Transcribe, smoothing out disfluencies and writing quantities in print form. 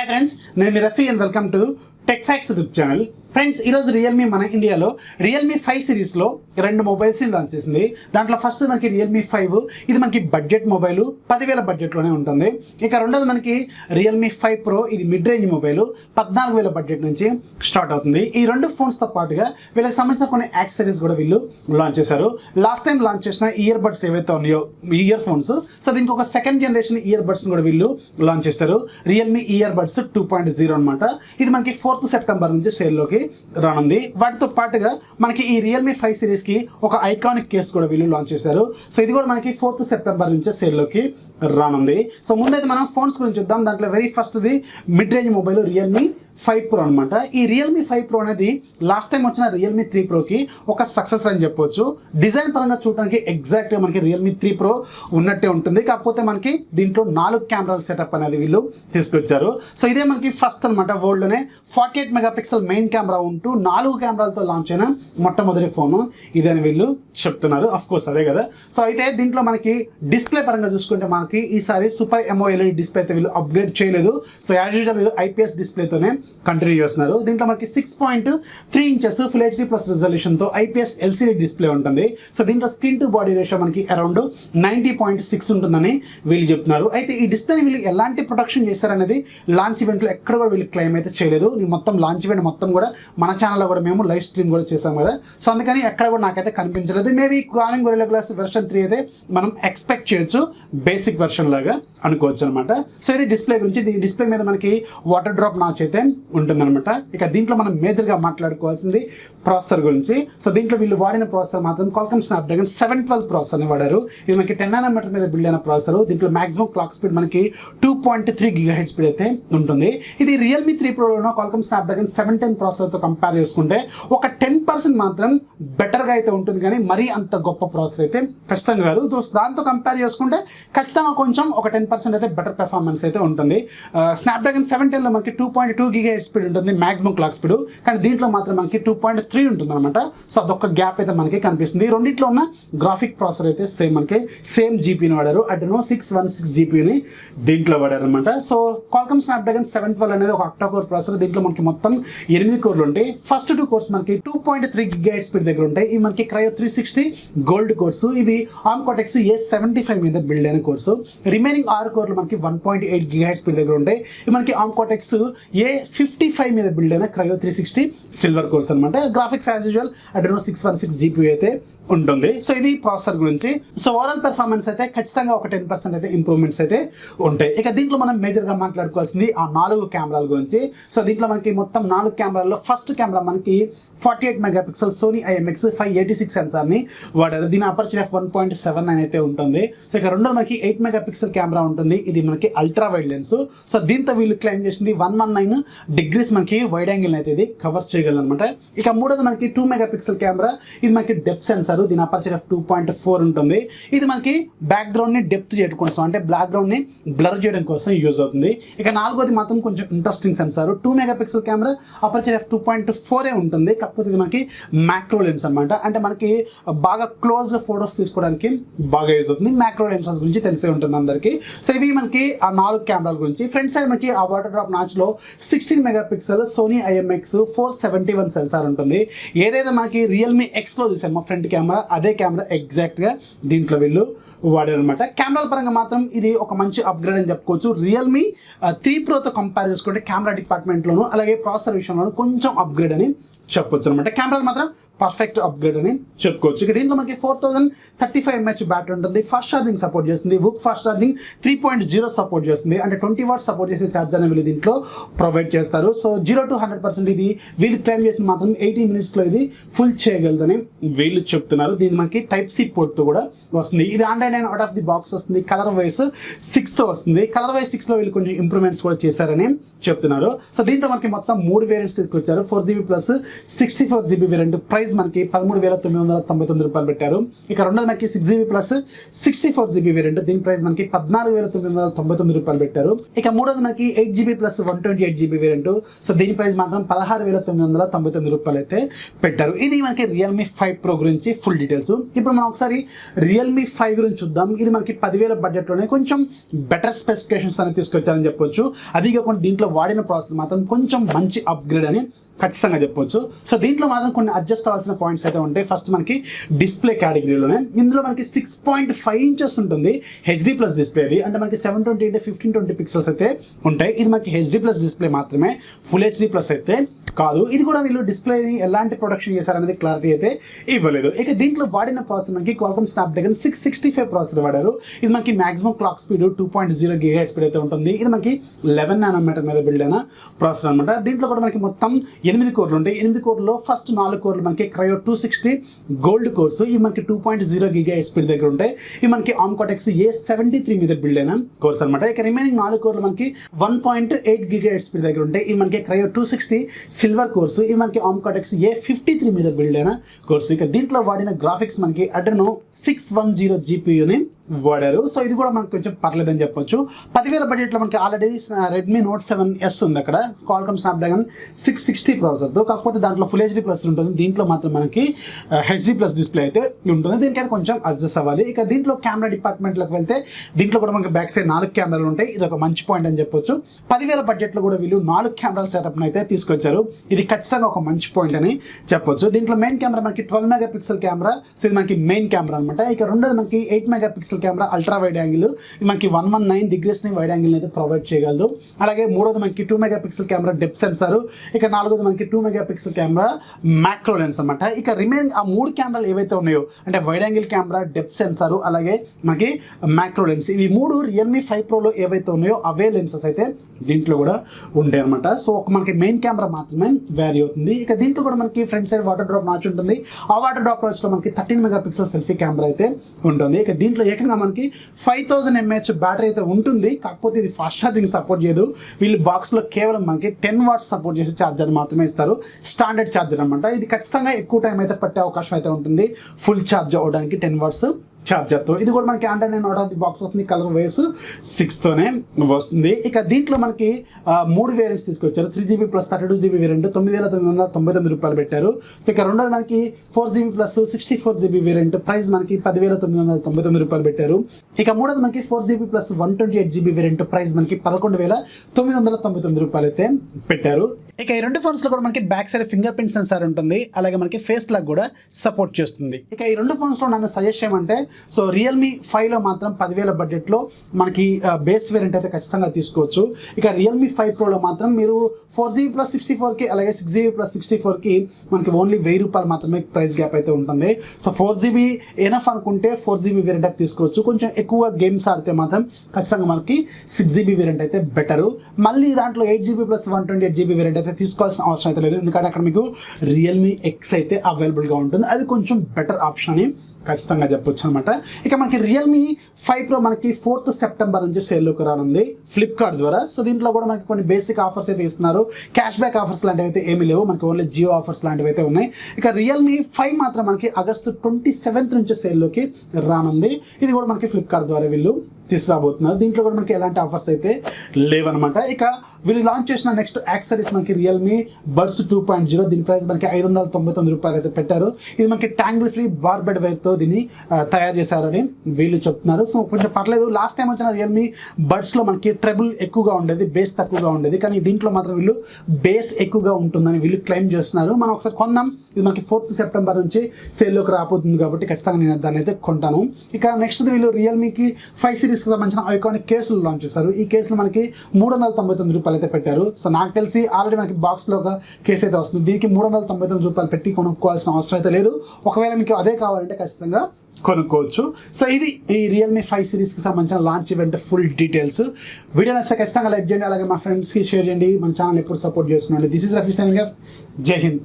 Hi friends, నేను మీ Rafi and welcome to TechFacts YouTube channel. Friends, ఈరోజు రియల్మీ మన ఇండియాలో రియల్మీ 5 సిరీస్లో 2 మొబైల్స్ని లాంచ్ చేసింది. దాంట్లో ఫస్ట్ మనకి రియల్మీ 5, ఇది మనకి బడ్జెట్ మొబైల్, 10,000 బడ్జెట్లోనే ఉంటుంది. ఇక రెండోది మనకి రియల్మీ 5 Pro, ఇది మిడ్ రేంజ్ మొబైల్, 14,000 బడ్జెట్ నుంచి స్టార్ట్ అవుతుంది. ఈ రెండు ఫోన్స్తో పాటుగా వీళ్ళకి సంబంధించిన కొన్ని యాక్సెసరీస్ కూడా వీళ్ళు లాంచ్ చేశారు. లాస్ట్ టైం లాంచ్ చేసిన ఇయర్ బడ్స్ ఏవైతే ఉన్నాయో, ఇయర్ ఫోన్స్, సో దీనికి ఒక సెకండ్ జనరేషన్ ఇయర్ బడ్స్ని కూడా వీళ్ళు లాంచ్ చేస్తారు. రియల్మీ ఇయర్ బడ్స్ 2.0 అనమాట. ఇది మనకి 4th సెప్టెంబర్ నుంచి సేల్లోకి రానుంది. వాటితో పాటుగా మనకి ఈ రియల్మీ 5 సిరీస్కి ఒక ఐకానిక్ కేస్ కూడా వీళ్ళు లాంచ్ చేశారు. సో ఇది కూడా మనకి 4th సెప్టెంబర్ నుంచే సేల్లోకి రానుంది. సో ముందైతే మనం ఫోన్స్ గురించి చూద్దాం. దాంట్లో వెరీ ఫస్ట్ది mid range mobile Realme 5 Pro అనమాట. ఈ రియల్మీ 5 Pro అనేది లాస్ట్ టైం వచ్చిన రియల్మీ 3 Proకి ఒక సక్సెస్ అని చెప్పొచ్చు. డిజైన్ పరంగా చూడడానికి ఎగ్జాక్ట్గా మనకి రియల్మీ 3 Pro ఉన్నట్టే ఉంటుంది. కాకపోతే మనకి దీంట్లో 4 కెమెరాల సెటప్ అనేది వీళ్ళు తీసుకొచ్చారు. సో ఇదే మనకి ఫస్ట్ అనమాట వరల్డ్లోనే 48 మెగాపిక్సెల్ మెయిన్ కెమెరా ఉంటూ 4 కెమెరాలతో లాంచ్ అయిన మొట్టమొదటి ఫోను ఇదని వీళ్ళు చెప్తున్నారు. అఫ్ కోర్స్ అదే కదా. సో అయితే దీంట్లో మనకి డిస్ప్లే పరంగా చూసుకుంటే మనకి ఈసారి సూపర్ AMOLED డిస్ప్లే అయితే వీళ్ళు అప్గ్రేడ్ చేయలేదు. సో యాజ్ యూజువల్ వీళ్ళు IPS డిస్ప్లేతోనే కంటిన్యూ చేస్తున్నారు. దీంట్లో మనకి 6.3 ఇంచెస్ ఫుల్ HD ప్లస్ రిజల్యూషన్తో IPS LCD డిస్ప్లే ఉంటుంది. సో దీంట్లో స్క్రీన్ టు బాడీ రేషియో మనకి అరౌండ్ 90.6 ఉంటుందని వీళ్ళు చెప్తున్నారు. అయితే ఈ డిస్ప్లేని వీళ్ళు ఎలాంటి ప్రొడక్షన్ చేశారనేది లాంచ్ ఈవెంట్లో ఎక్కడ కూడా వీళ్ళు క్లెయిమ్ అయితే చేయలేదు. మొత్తం లాంచ్ ఈవెంట్ మొత్తం కూడా మన ఛానల్లో కూడా మేము లైవ్ స్ట్రీమ్ కూడా చేసాం కదా. సో అందుకని ఎక్కడ కూడా నాకైతే కనిపించలేదు. Maybe Corning gorilla glass version 3 అయితే మనం ఎక్స్పెక్ట్ చేయొచ్చు, బేసిక్ వెర్షన్ లాగా అనుకోవచ్చు అనమాట. సో ఇది డిస్ప్లే గురించి. ఈ డిస్ప్లే మీద మనకి వాటర్ డ్రాప్ నాచ్ అయితే ఉంటుందన్నమాట. ఇక దీంట్లో మనం మేజర్గా మాట్లాడుకోవాల్సింది ప్రాసెసర్ గురించి. సో దీంట్లో వీళ్ళు వాడిన ప్రాసెసర్ మాత్రం Qualcomm Snapdragon 712 ప్రాసెసర్ని వాడారు. ఇది మనకి 10 nm మీద బిల్డ్ అయిన ప్రాసెసర్. దీంట్లో మాక్సిమం క్లాక్ స్పీడ్ మనకి 2.3 GHz స్పీడ్ అయితే ఉంటుంది. ఇది రియల్మీ 3 Proలోనో Qualcomm Snapdragon 710 ప్రాసెసర్తో కంపేర్ చేసుకుంటే ఒక 10% మాత్రం బెటర్గా అయితే ఉంటుంది, కానీ మరీ అంత గొప్ప ప్రాసెసర్ అయితే ఖచ్చితంగా కాదు. దాంతో కంపేర్ చేసుకుంటే ఖచ్చితంగా కొంచెం ఒక 10% అయితే బెటర్ పెర్ఫార్మెన్స్ అయితే ఉంటుంది. Snapdragon 710లో మనకి 2.2 GHz స్పీడ్ ఉంటుంది మాక్సిమం క్లాక్ స్పీడ్, కానీ దీంట్లో మాత్రం మనకి 2.3 ఉంటుంది అనమాట. సో అదొక గ్యాప్ అయితే మనకి కనిపిస్తుంది. రెండింటిలో ఉన్న గ్రాఫిక్ ప్రాసెసర్ అయితే సేమ్ జీపీని వాడారు. Adreno 616 జీపీని దీంట్లో వాడారు అనమాట. సో Qualcomm Snapdragon 712 అనేది ఒక అక్టా కోర్ ప్రాసెసర్. దీంట్లో మనకి మొత్తం 8 కోర్లు ఉంటాయి. ఫస్ట్ 2 కోర్స్ మనకి 2.3 GHz స్పీడ్ దగ్గర ఉంటాయి. ఇవి మనకి Cryo 360 గోల్డ్ కోర్సు. ఇవి ARM Cortex A75 మీద బిల్డ్ అయిన కోర్సు. రిమైనింగ్ 6 కోర్లు మనకి 1.8 GHz స్పీడ్ దగ్గర ఉంటాయి. ఇవి మనకి ARM Cortex A55 మీద బిల్డ్ అయిన Cryo 360 సిల్వర్ కోర్స్ అనమాట. Graphics as usual Adreno 616 GP అయితే ఉంటుంది. సో ఇది ప్రాసెసర్ గురించి. సో ఓవరాల్ పెర్ఫార్మెన్స్ అయితే ఖచ్చితంగా ఒక 10% అయితే ఇంప్రూవ్మెంట్స్ అయితే ఉంటాయి. ఇక దీంట్లో మనం మేజర్గా మాట్లాడుకోవాల్సింది ఆ 4 కెమెరాల గురించి. సో దీంట్లో మనకి మొత్తం 4 కెమెరాల్లో ఫస్ట్ కెమెరా మనకి 48 మెగాపిక్సెల్ Sony IMX586 సెన్సార్ని వాడారు. దీని అపర్చర్ f 1.79 అయితే ఉంటుంది. సో ఇక రెండో మనకి 8 మెగాపిక్సెల్ కెమెరా ఉంటుంది. ఇది మనకి అల్ట్రా వైడ్ లెన్స్. సో దీంతో వీళ్ళు క్లెయిమ్ చేసింది 119 degrees మనకి వైడ్ యాంగిల్ అయితే ఇది కవర్ చేయగలదు అనమాట. ఇక మూడోది మనకి 2 మెగాపిక్సెల్ కెమెరా. ఇది మనకి డెప్త్ సెన్సార్. దీని అపర్చర్ f 2.4 ఉంటుంది. ఇది మనకి బ్యాక్గ్రౌండ్ని డెప్త్ చేయడం కోసం, అంటే బ్యాక్గ్రౌండ్ని బ్లర్ చేయడం కోసం యూజ్ అవుతుంది. ఇక నాలుగోది మాత్రం కొంచెం interesting sensor. 2 megapixel camera, aperture f 2.4 ఉంటుంది. కాకపోతే ఇది మనకి మ్యాక్రో లెన్స్ అనమాట. అంటే మనకి బాగా క్లోజ్ ఫొటోస్ తీసుకోవడానికి బాగా యూజ్ అవుతుంది. మ్యాక్రో లెన్సెస్ గురించి తెలిసే ఉంటుంది అందరికీ. సో ఇవి మనకి ఆ 4 కెమెరాల గురించి. ఫ్రంట్ సైడ్ మనకి ఆ వాటర్ డ్రాప్ నాచ్లో 16 మెగాపిక్సెల్ Sony IMX471 సెన్సార్ ఉంటుంది. ఏదైతే మనకి రియల్మీ Xలో చూసామో ఫ్రంట్ కెమెరా, అదే కెమెరా ఎగ్జాక్ట్గా దీంట్లో వీళ్ళు వాడారు అనమాట. కెమెరాల పరంగా మాత్రం ఇది ఒక మంచి అప్గ్రేడ్ అని చెప్పుకోవచ్చు. రియల్మీ 3 Proతో కంపేర్ చేసుకుంటే కెమెరా డిపార్ట్మెంట్లోను అలాగే ప్రాసెసర్ విషయంలోనూ కొంచెం అప్గ్రేడ్ అని చెప్పొచ్చు అనమాట. కెమెరాలు మాత్రం పర్ఫెక్ట్ అప్గ్రేడ్ అని చెప్పుకోవచ్చు. ఇక దీంట్లో మనకి 4035 mAh బ్యాటరీ ఉంటుంది. ఫాస్ట్ ఛార్జింగ్ సపోర్ట్ చేస్తుంది. వుక్ ఫాస్ట్ ఛార్జింగ్ 3.0 సపోర్ట్ చేస్తుంది. అంటే 20 watts సపోర్ట్ చేసే ఛార్జర్ అని వీళ్ళు దీంట్లో ప్రొవైడ్ చేస్తారు. సో 0 to 100% ఇది వీళ్ళు క్లెయిమ్ చేసిన మాత్రం 80 minutesలో ఇది ఫుల్ చేయగలదని వీళ్ళు చెప్తున్నారు. దీని మనకి Type-C పోర్ట్తో కూడా వస్తుంది. ఇది Android 9 out of the box వస్తుంది. కలర్ వైస్ 6తో వస్తుంది. కలర్ వైస్ 6లో వీళ్ళు కొంచెం ఇంప్రూవ్మెంట్స్ కూడా చేశారని చెప్తున్నారు. సో దీంట్లో మనకి మొత్తం 3 వేరియంట్స్ తీసుకొచ్చారు. 4GB+ 64GB వేరియంట్ ప్రైస్ మనకి 13,999 పెట్టారు. ఇక రెండోది మనకి 6GB ప్లస్ 64GB వేరియంట్, దీని ప్రైస్ మనకి 14,999 పెట్టారు. ఇక మూడోది మనకి 8GB plus 128GB variant, so దీని ప్రైస్ మాత్రం 16,999 అయితే పెట్టారు. ఇది మనకి రియల్మీ 5 Pro గురించి ఫుల్ డీటెయిల్స్. ఇప్పుడు మనం ఒకసారి రియల్మీ 5 గురించి చూద్దాం. ఇది మనకి 10,000 బడ్జెట్లోనే కొంచెం బెటర్ స్పెసిఫికేషన్స్ అనేది తీసుకొచ్చారని చెప్పొచ్చు. అది కాకుండా దీంట్లో వాడిన ప్రాసెసర్ మాత్రం కొంచెం మంచి అప్గ్రేడ్ అని ఖచ్చితంగా చెప్పొచ్చు. సో దీంట్లో మాత్రం కొన్ని అడ్జస్ట్ అవ్వాల్సిన పాయింట్స్ అయితే ఉంటాయి. ఫస్ట్ మనకి డిస్ప్లే కేటగిరీలోనే ఇందులో మనకి 6.5 ఇంచెస్ ఉంటుంది హెచ్డి ప్లస్ డిస్ప్లే. అది అంటే మనకి 720 అంటే 1520 పిక్సెల్స్ అయితే ఉంటాయి. ఇది మనకి హెచ్డి ప్లస్ డిస్ప్లే మాత్రమే, ఫుల్ హెచ్డి ప్లస్ అయితే కాదు. ఇది కూడా వీళ్ళు డిస్ప్లేని ఎలాంటి ప్రొడక్షన్ చేశారనేది క్లారిటీ అయితే ఇవ్వలేదు. ఇక దీంట్లో వాడిన ప్రాసెసర్ మనకి Qualcomm Snapdragon 665 ప్రాసెసర్ వాడారు. ఇది మనకి maximum clock speed 2.0 GHz speed అయితే ఉంటుంది. ఇది మనకి 11 నానోమీటర్ మీద బిల్డ్ అయిన ప్రాసెసర్ అనమాట. దీంట్లో కూడా మనకి మొత్తం 8 కోర్లు ఉంటాయి. 8 కోర్లలో ఫస్ట్ 4 కోర్లు మనకి క్రయో 260 గోల్డ్ కోర్సు, ఇవి మనకి 2.0 GHz స్పీడ్ దగ్గర ఉంటాయి. ఇవి మనకి ARM Cortex A73 మీద బిల్డ్ అయిన కోర్స్ అనమాట. ఇక రిమైనింగ్ 4 కోర్లు మనకి 1.8 GHz స్పీడ్ దగ్గర ఉంటాయి. ఇవి మనకి క్రయో 260 సిల్వర్ కోర్సు, ఇవి మనకి ARM Cortex A53 మీద బిల్డ్ అయిన కోర్సు. ఇక దీంట్లో వాడిన గ్రాఫిక్స్ మనకి Adreno 610 GPUని వాడారు. సో ఇది కూడా మనకు కొంచెం పర్లేదని చెప్పొచ్చు. 10,000 బడ్జెట్లో మనకి ఆల్రెడీ రెడ్మీ నోట్ 7S ఉంది అక్కడ Qualcomm Snapdragon 660 ప్రాసెసర్తో. కాకపోతే దాంట్లో ఫుల్ హెచ్డి ప్లస్ ఉంటుంది, దీంట్లో మాత్రం మనకి హెచ్డి ప్లస్ డిస్ప్లే అయితే ఉంటుంది. దీనికైతే కొంచెం అడ్జస్ట్ అవ్వాలి. ఇక దీంట్లో కెమెరా డిపార్ట్మెంట్లోకి వెళ్తే దీంట్లో కూడా మనకి బ్యాక్ సైడ్ 4 కెమెరాలు ఉంటాయి. ఇది ఒక మంచి పాయింట్ అని చెప్పొచ్చు. 10,000 బడ్జెట్లో కూడా వీళ్ళు 4 కెమెరాల సెటప్ని అయితే తీసుకొచ్చారు. ఇది ఖచ్చితంగా ఒక మంచి పాయింట్ అని చెప్పొచ్చు. దీంట్లో మెయిన్ కెమెరా మనకి 12 మెగాపిక్సెల్ కెమెరా, సో ఇది మనకి మెయిన్ కెమెరా అనమాట. ఇక రెండోది మనకి 8 megapixel camera ultra wide angle, మనకి 119 డిగ్రీస్ని వైడ్ యాంగిల్ అయితే ప్రొవైడ్ చేయగలదు. అలాగే మూడోది మనకి 2 మెగాపిక్సెల్ కెమెరా డెప్త్ సెన్సార్. ఇక నాలుగోది మనకి 2 మెగాపిక్సెల్ కెమెరా మ్యాక్రో లెన్స్ అనమాట. ఇక రిమైనింగ్ ఆ 3 కెమెరాలు ఏవైతే ఉన్నాయో అంటే wide angle camera, depth censor, అలాగే మనకి మ్యాక్రో లెన్స్, ఇవి 3 రియల్మీ 5 Proలో ఏవైతే ఉన్నాయో అవే లెన్సెస్ అయితే దీంట్లో కూడా ఉంటాయి అనమాట. సో మనకి మెయిన్ కెమెరా మాత్రమే వ్యారీ అవుతుంది. ఇక దీంట్లో కూడా మనకి front side water drop notch ఉంటుంది. ఆ వాటర్ డ్రాప్ నాచ్లో మనకి 13 మెగాపిక్సెల్ సెల్ఫీ కెమెరా అయితే ఉంటుంది. ఇక దీంట్లో ఏకంగా మనకి 5000 mAh బ్యాటరీ అయితే ఉంటుంది. కాకపోతే ఇది ఫాస్ట్ ఛార్జింగ్ సపోర్ట్ చేయదు. వీళ్ళు బాక్స్లో కేవలం మనకి 10 వాట్స్ సపోర్ట్ చేసే ఛార్జర్ మాత్రమే ఇస్తారు, స్టాండర్డ్ ఛార్జర్ అనమాట. ఇది ఖచ్చితంగా ఎక్కువ టైం అయితే పట్టే అవకాశం అయితే ఉంటుంది ఫుల్ ఛార్జ్ అవ్వడానికి 10 వాట్స్ ఛార్జర్తో. ఇది కూడా మనకి Android 9 out of the box వస్తుంది, కలర్ వైస్ 6తోనే వస్తుంది. ఇక దీంట్లో మనకి 3 వేరియంట్స్ తీసుకొచ్చారు. 3GB ప్లస్ 32GB వేరియంట్ 9,999 పెట్టారు. సో ఇక రెండోది మనకి 4GB plus 64GB variant price మనకి 10,999 పెట్టారు. ఇక మూడోది మనకి 4GB plus 128GB variant price మనకి 11,999 అయితే పెట్టారు. ఇక ఈ రెండు ఫోన్స్లో కూడా మనకి back side finger print censor ఉంటుంది, అలాగే మనకి ఫేస్ లాక్ కూడా సపోర్ట్ చేస్తుంది. ఇక ఈ రెండు ఫోన్స్లో నన్ను సజెస్ట్ చేయమంటే సో రియల్మీ 5లో మాత్రం 10,000 బడ్జెట్లో మనకి బేస్ వేరియంట్ అయితే ఖచ్చితంగా తీసుకోవచ్చు. ఇక రియల్మీ 5 Proలో మాత్రం మీరు 4GB ప్లస్ 64కి అలాగే 6GB ప్లస్ 64కి మనకి ఓన్లీ ₹1000 మాత్రమే ప్రైస్ గ్యాప్ అయితే ఉంటుంది. సో 4GB ఎనఫ్ అనుకుంటే 4GB వేరియంట్ అయితే తీసుకోవచ్చు. కొంచెం ఎక్కువ గేమ్స్ ఆడితే మాత్రం ఖచ్చితంగా మనకి 6GB వేరియంట్ అయితే బెటరు. మళ్ళీ దాంట్లో 8GB ప్లస్ 128GB వేరియంట్ అయితే తీసుకోవాల్సిన అవసరం అయితే లేదు, ఎందుకంటే అక్కడ మీకు రియల్మీ X అయితే అవైలబుల్గా ఉంటుంది. అది కొంచెం బెటర్ ఆప్షన్ అని ఖచ్చితంగా చెప్పొచ్చు అనమాట. ఇక మనకి రియల్మీ 5 Pro మనకి 4th సెప్టెంబర్ నుంచి సేల్లోకి రానుంది ఫ్లిప్కార్ట్ ద్వారా. సో దీంట్లో కూడా మనకి కొన్ని బేసిక్ ఆఫర్స్ అయితే ఇస్తున్నారు. క్యాష్ బ్యాక్ ఆఫర్స్ లాంటివి అయితే ఏమీ లేవు, మనకి ఓన్లీ జియో ఆఫర్స్ లాంటివి అయితే ఉన్నాయి. ఇక రియల్మీ 5 మాత్రం మనకి ఆగస్టు 27th నుంచి సేల్లోకి రానుంది. ఇది కూడా మనకి ఫ్లిప్కార్ట్ ద్వారా వీళ్ళు తీసుకురాబోతున్నారు. దీంట్లో కూడా మనకి ఎలాంటి ఆఫర్స్ అయితే లేవన్నమాట. ఇక వీళ్ళు లాంచ్ చేసిన నెక్స్ట్ యాక్సరీస్ మనకి రియల్మీ బడ్స్ 2.0, దీని ప్రైస్ మనకి ₹599 అయితే పెట్టారు. ఇది మనకి ట్యాంగిల్ ఫ్రీ బార్బెడ్ వైర్తో దీన్ని తయారు చేశారని వీళ్ళు చెప్తున్నారు. సో కొంచెం పర్లేదు. లాస్ట్ టైం వచ్చిన రియల్మీ బడ్స్లో మనకి ట్రెబుల్ ఎక్కువగా ఉండేది, బేస్ తక్కువగా ఉండేది, కానీ దీంట్లో మాత్రం వీళ్ళు బేస్ ఎక్కువగా ఉంటుందని వీళ్ళు క్లెయిమ్ చేస్తున్నారు. మనం ఒకసారి కొందాం. ఇది మనకి 4th సెప్టెంబర్ నుంచి సేల్లోకి రాబోతుంది కాబట్టి ఖచ్చితంగా నేను దాన్ని అయితే కొంటాను. ఇక నెక్స్ట్ వీళ్ళు రియల్మీకి 5 సిరీస్కి సంబంధించిన ఐకానిక్ కేసులు లాంచ్ చేశారు. ఈ కేసులు మనకి ₹399 అయితే పెట్టారు. సో నాకు తెలిసి ఆల్రెడీ మనకి బాక్స్లో ఒక కేసు అయితే వస్తుంది. దీనికి ₹399 పెట్టి కొనుక్కోవాల్సిన అవసరం అయితే లేదు. ఒకవేళ మీకు అదే కావాలంటే ఖచ్చితంగా కొనుక్కోవచ్చు. సో ఇది ఈ రియల్మీ 5 సిరీస్కి సంబంధించిన launch event full details. Video నచ్చితే ఖచ్చితంగా లైక్ చేయండి, అలాగే మా ఫ్రెండ్స్కి షేర్ చేయండి. మన ఛానల్ ఎప్పుడు సపోర్ట్ చేస్తున్నాండి. This is Rafi signing off. జై హింద్.